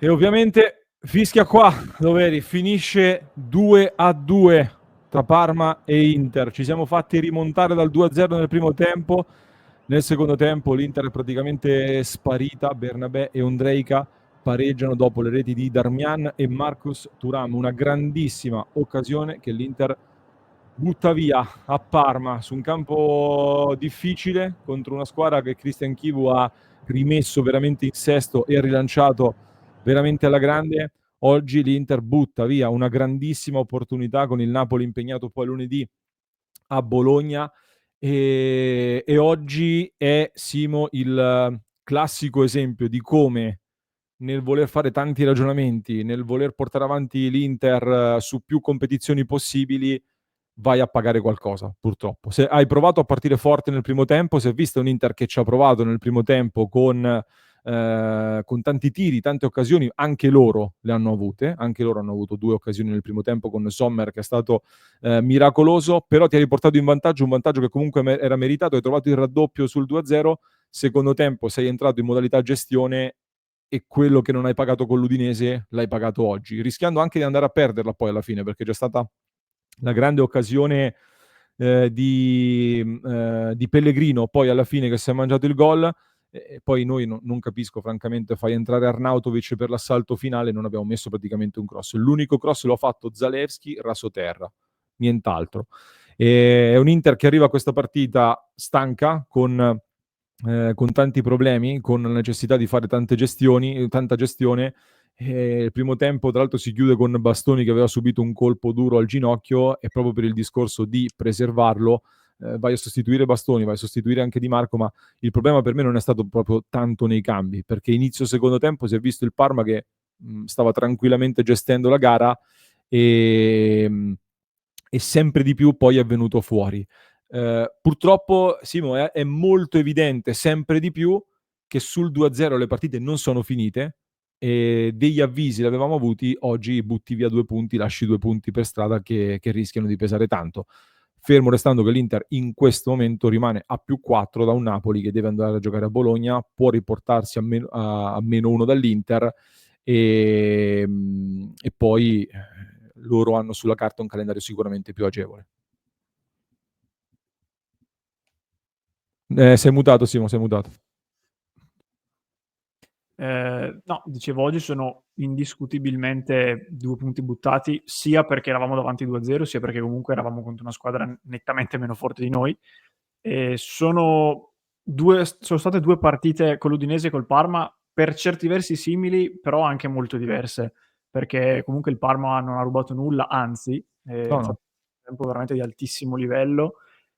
E ovviamente fischia qua, dove finisce 2-2 tra Parma e Inter. Ci siamo fatti rimontare dal 2-0 nel primo tempo. Nel secondo tempo l'Inter è praticamente sparita. Bernabé e Ondrejka pareggiano dopo le reti di Darmian e Marcus Thuram. Una grandissima occasione che l'Inter butta via a Parma su un campo difficile contro una squadra che Christian Chivu ha rimesso veramente in sesto e rilanciato veramente alla grande. Oggi l'Inter butta via una grandissima opportunità con il Napoli impegnato poi lunedì a Bologna e oggi è Simo il classico esempio di come nel voler fare tanti ragionamenti, nel voler portare avanti l'Inter su più competizioni possibili, vai a pagare qualcosa, purtroppo. Se hai provato a partire forte nel primo tempo, si è visto un Inter che ci ha provato nel primo tempo con tanti tiri, tante occasioni, anche loro le hanno avute, anche loro hanno avuto 2 occasioni nel primo tempo con Sommer che è stato miracoloso, però ti ha riportato in vantaggio, un vantaggio che comunque era meritato, hai trovato il raddoppio sul 2-0, secondo tempo sei entrato in modalità gestione e quello che non hai pagato con l'Udinese l'hai pagato oggi, rischiando anche di andare a perderla poi alla fine, perché c'è stata la grande occasione di Pellegrino, poi alla fine che si è mangiato il gol, e poi noi non capisco francamente, fai entrare Arnautovic per l'assalto finale, non abbiamo messo praticamente un cross. L'unico cross lo ha fatto Zalewski, rasoterra, nient'altro. È un Inter che arriva a questa partita stanca, con tanti problemi, con la necessità di fare tante gestioni, tanta gestione. Il primo tempo, tra l'altro, si chiude con Bastoni che aveva subito un colpo duro al ginocchio e proprio per il discorso di preservarlo vai a sostituire Bastoni, vai a sostituire anche Di Marco, ma il problema per me non è stato proprio tanto nei cambi, perché inizio secondo tempo si è visto il Parma che stava tranquillamente gestendo la gara e sempre di più poi è venuto fuori. Purtroppo, Simo, è molto evidente sempre di più che sul 2-0 le partite non sono finite e degli avvisi li avevamo avuti, oggi butti via 2 punti, lasci 2 punti per strada che rischiano di pesare tanto. Fermo restando che l'Inter in questo momento rimane a più 4 da un Napoli che deve andare a giocare a Bologna, può riportarsi a meno 1 dall'Inter e poi loro hanno sulla carta un calendario sicuramente più agevole. Sei mutato, Simo, sei mutato. No, dicevo, oggi sono indiscutibilmente 2 punti buttati, sia perché eravamo davanti 2-0, sia perché comunque eravamo contro una squadra nettamente meno forte di noi. Sono state 2 partite con l'Udinese e col Parma per certi versi simili, però anche molto diverse, perché comunque il Parma non ha rubato nulla, anzi, No, ha no. fatto un tempo veramente di altissimo livello.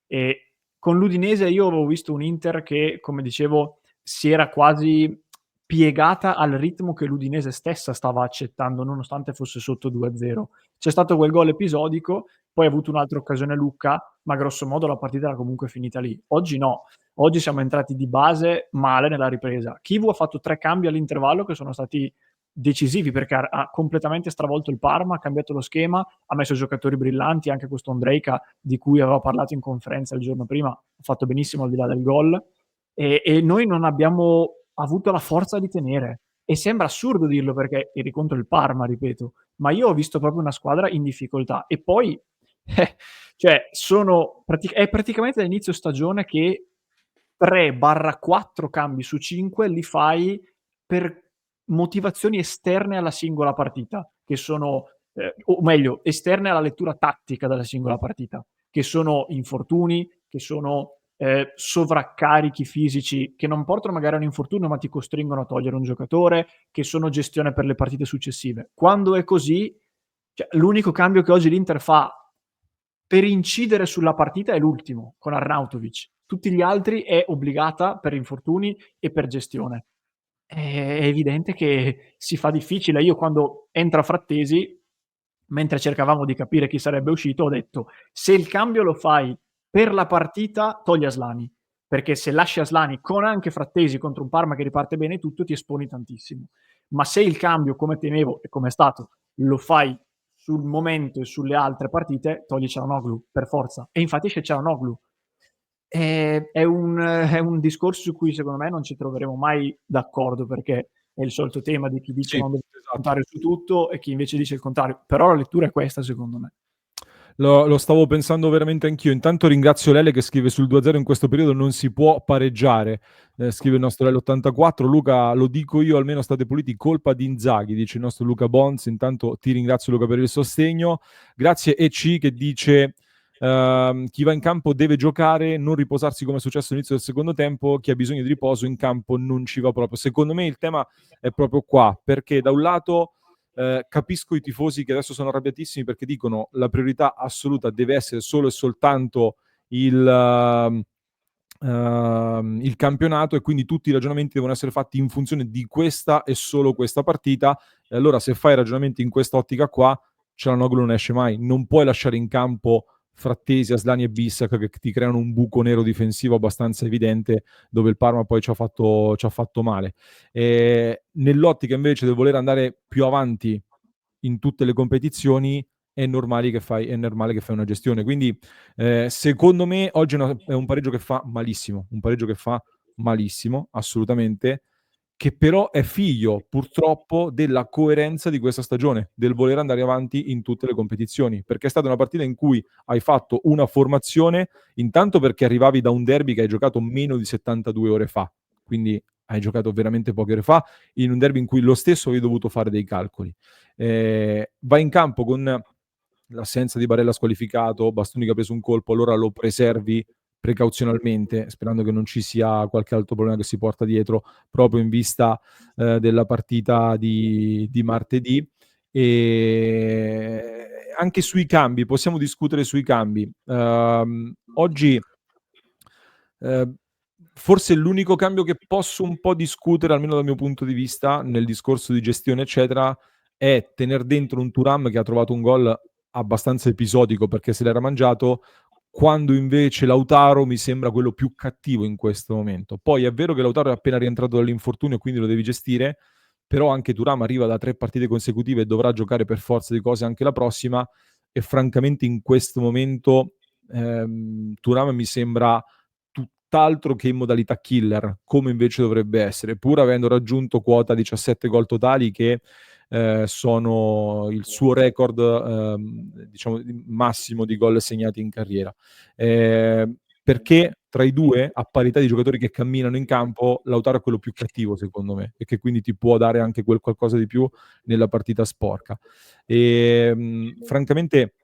E con l'Udinese io avevo visto un Inter che, come dicevo, si era quasi piegata al ritmo che l'Udinese stessa stava accettando, nonostante fosse sotto 2-0. C'è stato quel gol episodico, poi ha avuto un'altra occasione Lucca, ma grosso modo la partita era comunque finita lì. Oggi no, oggi siamo entrati di base male nella ripresa. Kivu ha fatto 3 cambi all'intervallo che sono stati decisivi perché ha completamente stravolto il Parma, ha cambiato lo schema, ha messo giocatori brillanti, anche questo Ondrejka di cui avevo parlato in conferenza il giorno prima, ha fatto benissimo al di là del gol e noi non abbiamo avuto la forza di tenere. E sembra assurdo dirlo perché eri contro il Parma, ripeto, ma io ho visto proprio una squadra in difficoltà. E poi, cioè, è praticamente dall'inizio stagione che 3/4 cambi su 5 li fai per motivazioni esterne alla singola partita, che sono, o meglio, esterne alla lettura tattica della singola partita, che sono infortuni, che sono sovraccarichi fisici che non portano magari a un infortunio ma ti costringono a togliere un giocatore, che sono gestione per le partite successive. Quando è così, cioè, l'unico cambio che oggi l'Inter fa per incidere sulla partita è l'ultimo, con Arnautovic. Tutti gli altri è obbligata per infortuni e per gestione. È evidente che si fa difficile. Io quando entra Frattesi, mentre cercavamo di capire chi sarebbe uscito, ho detto: se il cambio lo fai per la partita, togli Aslani, perché se lasci Aslani con anche Frattesi contro un Parma che riparte bene tutto, ti esponi tantissimo. Ma se il cambio, come temevo e come è stato, lo fai sul momento e sulle altre partite, togli Çalhanoğlu per forza. E infatti c'è Çalhanoğlu. È un discorso su cui secondo me non ci troveremo mai d'accordo perché è il solito tema di chi dice Sì, non devi esatto. contare su tutto e chi invece dice il contrario, però la lettura è questa secondo me. Lo stavo pensando veramente anch'io. Intanto ringrazio Lele che scrive sul 2-0 in questo periodo non si può pareggiare. Scrive il nostro Lele 84. Luca, lo dico io, almeno state puliti, colpa di Inzaghi, dice il nostro Luca Bonz. Intanto ti ringrazio Luca per il sostegno. Grazie EC che dice chi va in campo deve giocare, non riposarsi come è successo all'inizio del secondo tempo, chi ha bisogno di riposo in campo non ci va proprio. Secondo me il tema è proprio qua, perché da un lato capisco i tifosi che adesso sono arrabbiatissimi perché dicono la priorità assoluta deve essere solo e soltanto il campionato e quindi tutti i ragionamenti devono essere fatti in funzione di questa e solo questa partita. E allora se fai ragionamenti in questa ottica qua, Çalhanoğlu non esce mai. Non puoi lasciare in campo Frattesi, Aslani e Bissac che ti creano un buco nero difensivo abbastanza evidente dove il Parma poi ci ha fatto male. Nell'ottica invece del voler andare più avanti in tutte le competizioni è normale che fai una gestione. Quindi secondo me oggi è un pareggio che fa malissimo, assolutamente, che però è figlio purtroppo della coerenza di questa stagione, del voler andare avanti in tutte le competizioni, perché è stata una partita in cui hai fatto una formazione, intanto perché arrivavi da un derby che hai giocato meno di 72 ore fa, quindi hai giocato veramente poche ore fa, in un derby in cui lo stesso avevi dovuto fare dei calcoli. Vai in campo con l'assenza di Barella squalificato, Bastoni che ha preso un colpo, allora lo preservi precauzionalmente, sperando che non ci sia qualche altro problema che si porta dietro, proprio in vista della partita di martedì. E anche sui cambi, possiamo discutere sui cambi. Oggi forse l'unico cambio che posso un po' discutere, almeno dal mio punto di vista, nel discorso di gestione, eccetera, è tener dentro un Thuram che ha trovato un gol abbastanza episodico perché se l'era mangiato, quando invece Lautaro mi sembra quello più cattivo in questo momento. Poi è vero che Lautaro è appena rientrato dall'infortunio, quindi lo devi gestire, però anche Thuram arriva da 3 partite consecutive e dovrà giocare per forza di cose anche la prossima e francamente in questo momento Thuram mi sembra tutt'altro che in modalità killer, come invece dovrebbe essere, pur avendo raggiunto quota 17 gol totali che sono il suo record diciamo massimo di gol segnati in carriera. Perché tra i due, a parità di giocatori che camminano in campo, Lautaro è quello più cattivo secondo me e che quindi ti può dare anche quel qualcosa di più nella partita sporca. Francamente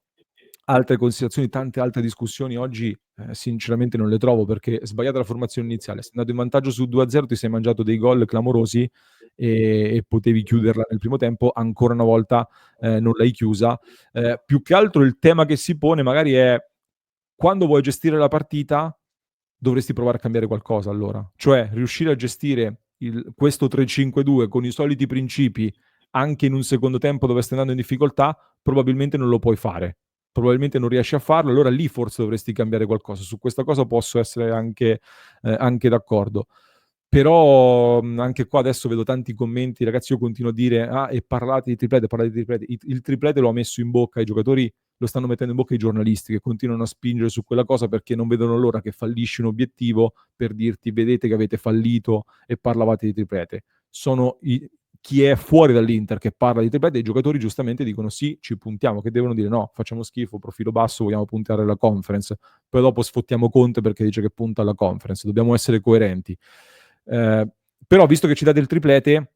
altre considerazioni, tante altre discussioni oggi sinceramente non le trovo perché sbagliata la formazione iniziale, sei andato in vantaggio su 2-0, ti sei mangiato dei gol clamorosi e potevi chiuderla nel primo tempo, ancora una volta non l'hai chiusa. Più che altro il tema che si pone magari è quando vuoi gestire la partita dovresti provare a cambiare qualcosa allora, cioè riuscire a gestire questo 3-5-2 con i soliti principi anche in un secondo tempo dove stai andando in difficoltà, probabilmente non lo puoi fare. Probabilmente non riesci a farlo, allora lì forse dovresti cambiare qualcosa. Su questa cosa posso essere anche d'accordo. Però anche qua adesso vedo tanti commenti, ragazzi, io continuo a dire, e parlate di triplete, parlate di triplete. Il triplete lo ha messo in bocca ai giocatori, lo stanno mettendo in bocca i giornalisti che continuano a spingere su quella cosa perché non vedono l'ora che fallisci un obiettivo per dirti vedete che avete fallito e parlavate di triplete. Sono chi è fuori dall'Inter che parla di triplete, i giocatori giustamente dicono sì, ci puntiamo, che devono dire no, facciamo schifo, profilo basso, vogliamo puntare alla Conference, poi dopo sfottiamo Conte perché dice che punta alla Conference, dobbiamo essere coerenti. Però visto che ci date il triplete,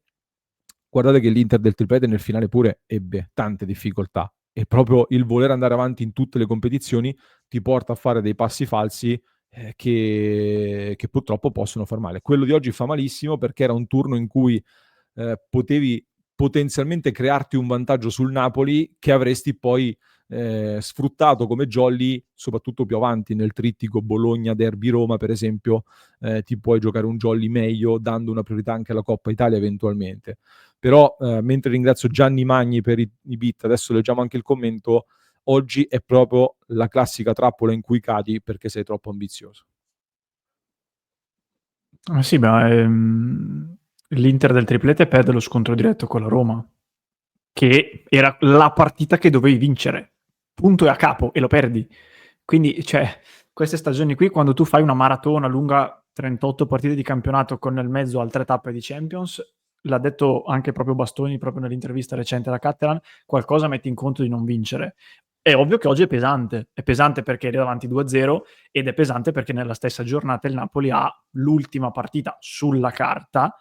guardate che l'Inter del triplete nel finale pure ebbe tante difficoltà e proprio il voler andare avanti in tutte le competizioni ti porta a fare dei passi falsi che purtroppo possono far male. Quello di oggi fa malissimo perché era un turno in cui potevi potenzialmente crearti un vantaggio sul Napoli che avresti poi sfruttato come jolly, soprattutto più avanti nel trittico Bologna, Derby, Roma, per esempio, ti puoi giocare un jolly meglio dando una priorità anche alla Coppa Italia eventualmente. Però mentre ringrazio Gianni Magni per i beat, adesso leggiamo anche il commento, oggi è proprio la classica trappola in cui cadi perché sei troppo ambizioso. Sì, ma l'Inter del triplete perde lo scontro diretto con la Roma, che era la partita che dovevi vincere, punto e a capo, e lo perdi. Quindi, cioè, queste stagioni qui, quando tu fai una maratona lunga 38 partite di campionato con nel mezzo altre tappe di Champions, l'ha detto anche proprio Bastoni proprio nell'intervista recente alla Catalan, qualcosa mette in conto di non vincere. È ovvio che oggi è pesante perché era davanti 2-0 ed è pesante perché nella stessa giornata il Napoli ha l'ultima partita sulla carta,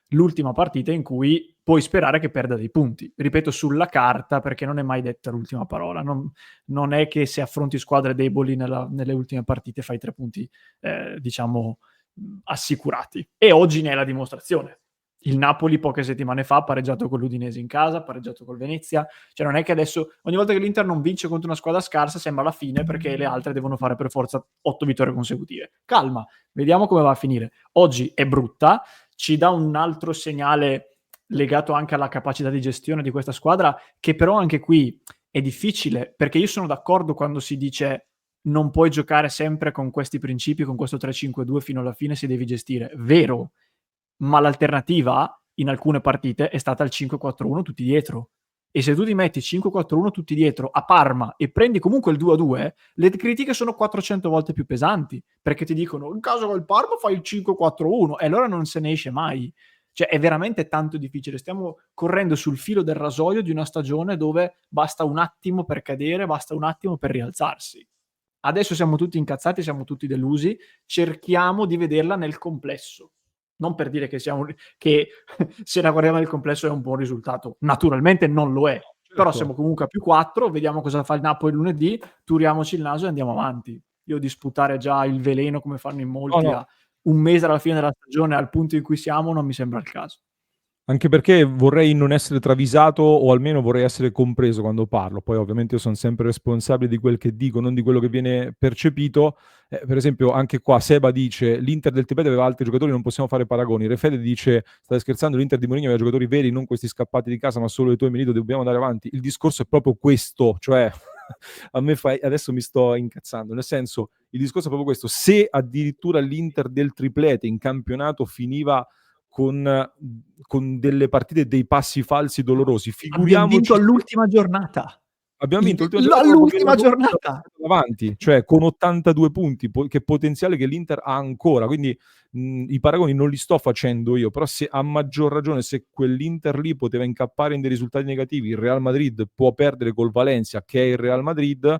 l'ultima partita in cui puoi sperare che perda dei punti. Ripeto, sulla carta, perché non è mai detta l'ultima parola. Non è che se affronti squadre deboli nelle ultime partite fai 3 punti, diciamo, assicurati. E oggi ne è la dimostrazione. Il Napoli poche settimane fa ha pareggiato con l'Udinese in casa, ha pareggiato col Venezia, cioè non è che adesso ogni volta che l'Inter non vince contro una squadra scarsa sembra la fine perché le altre devono fare per forza 8 vittorie consecutive. Calma, vediamo come va a finire. Oggi è brutta, ci dà un altro segnale legato anche alla capacità di gestione di questa squadra, che però anche qui è difficile, perché io sono d'accordo quando si dice non puoi giocare sempre con questi principi, con questo 3-5-2 fino alla fine se devi gestire. Vero, ma l'alternativa in alcune partite è stata il 5-4-1 tutti dietro. E se tu ti metti 5-4-1 tutti dietro a Parma e prendi comunque il 2-2, le critiche sono 400 volte più pesanti, perché ti dicono in caso col Parma fai il 5-4-1 e allora non se ne esce mai. Cioè è veramente tanto difficile, stiamo correndo sul filo del rasoio di una stagione dove basta un attimo per cadere, basta un attimo per rialzarsi. Adesso siamo tutti incazzati, siamo tutti delusi, cerchiamo di vederla nel complesso. Non per dire che se la guardiamo nel complesso è un buon risultato, naturalmente non lo è, Certo. però siamo comunque a +4, vediamo cosa fa il Napoli lunedì, turiamoci il naso e andiamo avanti. Io di sputare già il veleno come fanno in molti a un mese dalla fine della stagione al punto in cui siamo non mi sembra il caso. Anche perché vorrei non essere travisato o almeno vorrei essere compreso quando parlo. Poi ovviamente io sono sempre responsabile di quel che dico, non di quello che viene percepito. Per esempio anche qua Seba dice l'Inter del Tibet aveva altri giocatori, non possiamo fare paragoni. Refede dice stai scherzando, l'Inter di Mourinho aveva giocatori veri, non questi scappati di casa, ma solo i tuoi Milito, dobbiamo andare avanti. Il discorso è proprio questo, cioè a me adesso mi sto incazzando, nel senso il discorso è proprio questo. Se addirittura l'Inter del triplete in campionato finiva con delle partite e dei passi falsi dolorosi. Abbiamo vinto Figuriamoci all'ultima giornata. abbiamo vinto l'ultima giornata All'ultima giornata. davanti, cioè con 82 punti, che potenziale che l'Inter ha ancora. Quindi i paragoni non li sto facendo io, però se a maggior ragione se quell'Inter lì poteva incappare in dei risultati negativi, il Real Madrid può perdere col Valencia, che è il Real Madrid,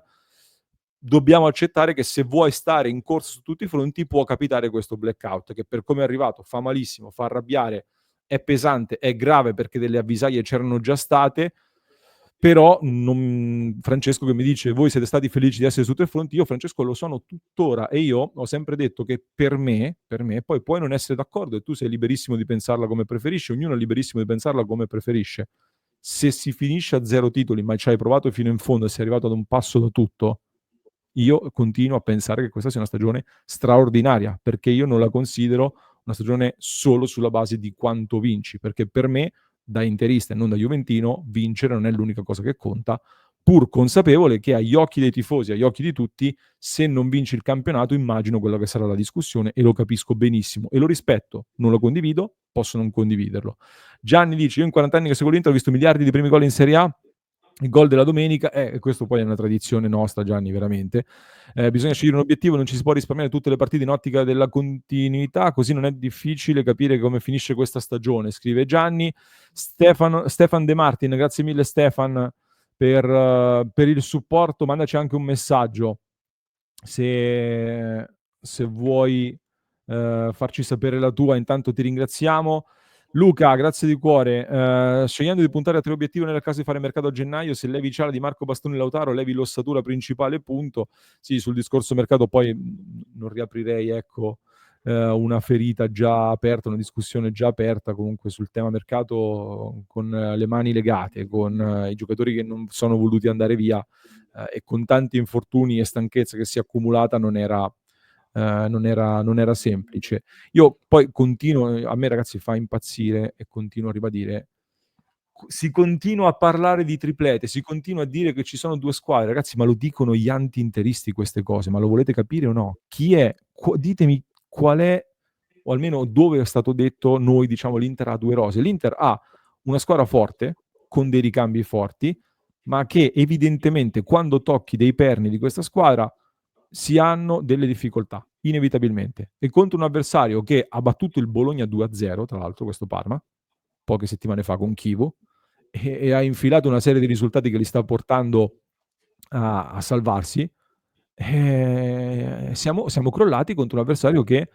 dobbiamo accettare che se vuoi stare in corsa su tutti i fronti può capitare questo blackout, che per come è arrivato fa malissimo, fa arrabbiare, è pesante, è grave perché delle avvisaglie c'erano già state, però Francesco che mi dice voi siete stati felici di essere su tutti i fronti, io Francesco lo sono tuttora e io ho sempre detto che per me poi puoi non essere d'accordo e tu sei liberissimo di pensarla come preferisci, ognuno è liberissimo di pensarla come preferisce. Se si finisce a 0 titoli ma ci hai provato fino in fondo e sei arrivato ad un passo da tutto, io continuo a pensare che questa sia una stagione straordinaria, perché io non la considero una stagione solo sulla base di quanto vinci, perché per me, da interista e non da juventino, vincere non è l'unica cosa che conta, pur consapevole che agli occhi dei tifosi, agli occhi di tutti, se non vinci il campionato, immagino quella che sarà la discussione e lo capisco benissimo e lo rispetto, non lo condivido, posso non condividerlo. Gianni dice, io in 40 anni che seguo l'Inter ho visto miliardi di primi gol in Serie A, il gol della domenica, questo poi è una tradizione nostra, Gianni, veramente. Bisogna scegliere un obiettivo, non ci si può risparmiare tutte le partite in ottica della continuità, così non è difficile capire come finisce questa stagione, scrive Gianni. Stefan De Martin, grazie mille Stefan per il supporto, mandaci anche un messaggio se vuoi farci sapere la tua, intanto ti ringraziamo. Luca, grazie di cuore. Scegliendo di puntare a 3 obiettivi nel caso di fare mercato a gennaio, se levi Ciala di Marco Bastoni Lautaro, levi l'ossatura principale, punto. Sì, sul discorso mercato poi non riaprirei, ecco, una ferita già aperta, una discussione già aperta comunque sul tema mercato con le mani legate, con i giocatori che non sono voluti andare via e con tanti infortuni e stanchezza che si è accumulata non era semplice. Io poi continuo, a me ragazzi fa impazzire e continuo a ribadire, si continua a parlare di triplete, si continua a dire che ci sono 2 squadre, ragazzi, ma lo dicono gli anti-interisti queste cose, ma lo volete capire o no? Chi è? Ditemi qual è, o almeno dove è stato detto noi diciamo l'Inter ha 2 rose. L'Inter ha una squadra forte, con dei ricambi forti, ma che evidentemente quando tocchi dei perni di questa squadra si hanno delle difficoltà, inevitabilmente. E contro un avversario che ha battuto il Bologna 2-0, tra l'altro, questo Parma, poche settimane fa con Chievo, e ha infilato una serie di risultati che li sta portando a salvarsi, siamo crollati contro un avversario che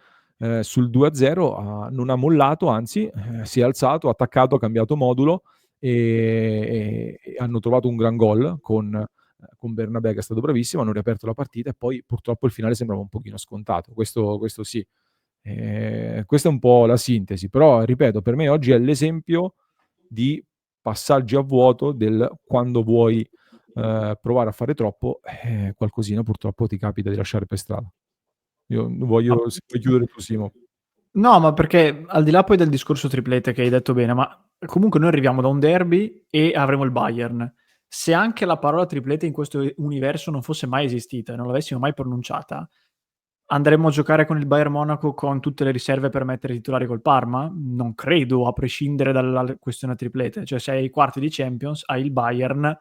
sul 2-0 non ha mollato, anzi si è alzato, ha attaccato, ha cambiato modulo e hanno trovato un gran gol con Bernabé che è stato bravissimo, hanno riaperto la partita e poi purtroppo il finale sembrava un pochino scontato, questo sì. Questa è un po' la sintesi, però ripeto, per me oggi è l'esempio di passaggi a vuoto del quando vuoi provare a fare troppo, qualcosina purtroppo ti capita di lasciare per strada. Io Ma se vuoi chiudere tu, Simo. no, ma perché al di là poi del discorso triplete che hai detto bene, ma comunque noi arriviamo da un derby e avremo il Bayern. Se anche la parola triplete in questo universo non fosse mai esistita e non l'avessimo mai pronunciata, andremmo a giocare con il Bayern Monaco con tutte le riserve per mettere i titolari col Parma? Non credo, a prescindere dalla questione triplete. Cioè, se hai i quarti di Champions, hai il Bayern,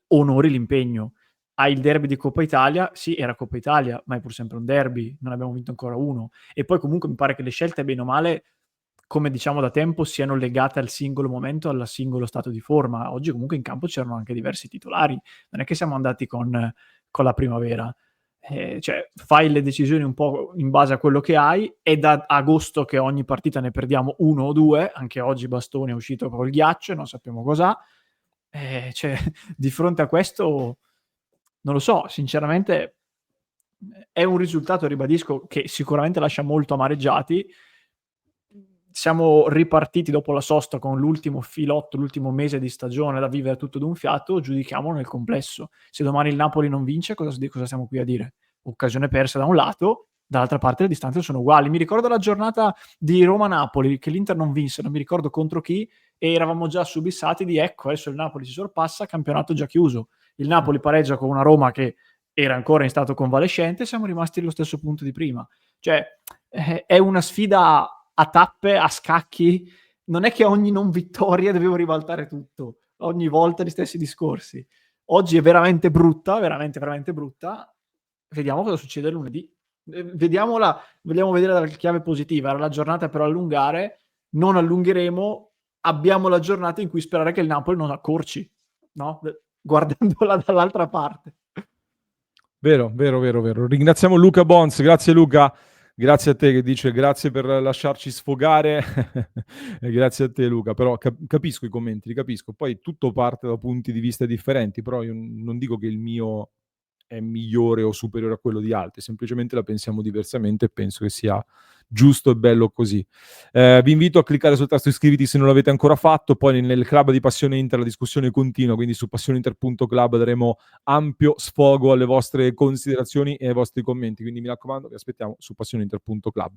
onori l'impegno. Hai il derby di Coppa Italia, sì, era Coppa Italia, ma è pur sempre un derby, non abbiamo vinto ancora uno. E poi comunque mi pare che le scelte, bene o male, come diciamo da tempo, siano legate al singolo momento, al singolo stato di forma. Oggi comunque in campo c'erano anche diversi titolari, non è che siamo andati con la primavera. Cioè, fai le decisioni un po' in base a quello che hai, è da agosto che ogni partita ne perdiamo uno o due, anche oggi Bastoni è uscito col ghiaccio, non sappiamo cos'ha. Cioè, di fronte a questo, non lo so, sinceramente è un risultato, ribadisco, che sicuramente lascia molto amareggiati. Siamo ripartiti dopo la sosta con l'ultimo filotto, l'ultimo mese di stagione da vivere tutto d'un fiato, giudichiamolo nel complesso. Se domani il Napoli non vince, cosa stiamo qui a dire? Occasione persa da un lato, dall'altra parte le distanze sono uguali. Mi ricordo la giornata di Roma-Napoli, che l'Inter non vinse, non mi ricordo contro chi, e eravamo già subissati di ecco, adesso il Napoli si sorpassa, campionato già chiuso. Il Napoli pareggia con una Roma che era ancora in stato convalescente, siamo rimasti allo stesso punto di prima. Cioè, è una sfida a tappe, a scacchi. Non è che ogni non vittoria devevo ribaltare tutto, ogni volta gli stessi discorsi. Oggi è veramente brutta, veramente, veramente brutta. Vediamo cosa succede lunedì. Vogliamo vedere dalla chiave positiva. Era la giornata per allungare, non allungheremo, abbiamo la giornata in cui sperare che il Napoli non accorci, no? Guardandola dall'altra parte. Vero, vero, vero, vero. Ringraziamo Luca Bons, grazie Luca, grazie a te che dice grazie per lasciarci sfogare, e grazie a te Luca, però capisco i commenti, li capisco, poi tutto parte da punti di vista differenti, però io non dico che il mio è migliore o superiore a quello di altri, semplicemente la pensiamo diversamente e penso che sia giusto e bello così. Vi invito a cliccare sul tasto iscriviti se non l'avete ancora fatto, poi nel club di Passione Inter la discussione continua, quindi su passioneinter.club daremo ampio sfogo alle vostre considerazioni e ai vostri commenti, quindi mi raccomando vi aspettiamo su passioneinter.club.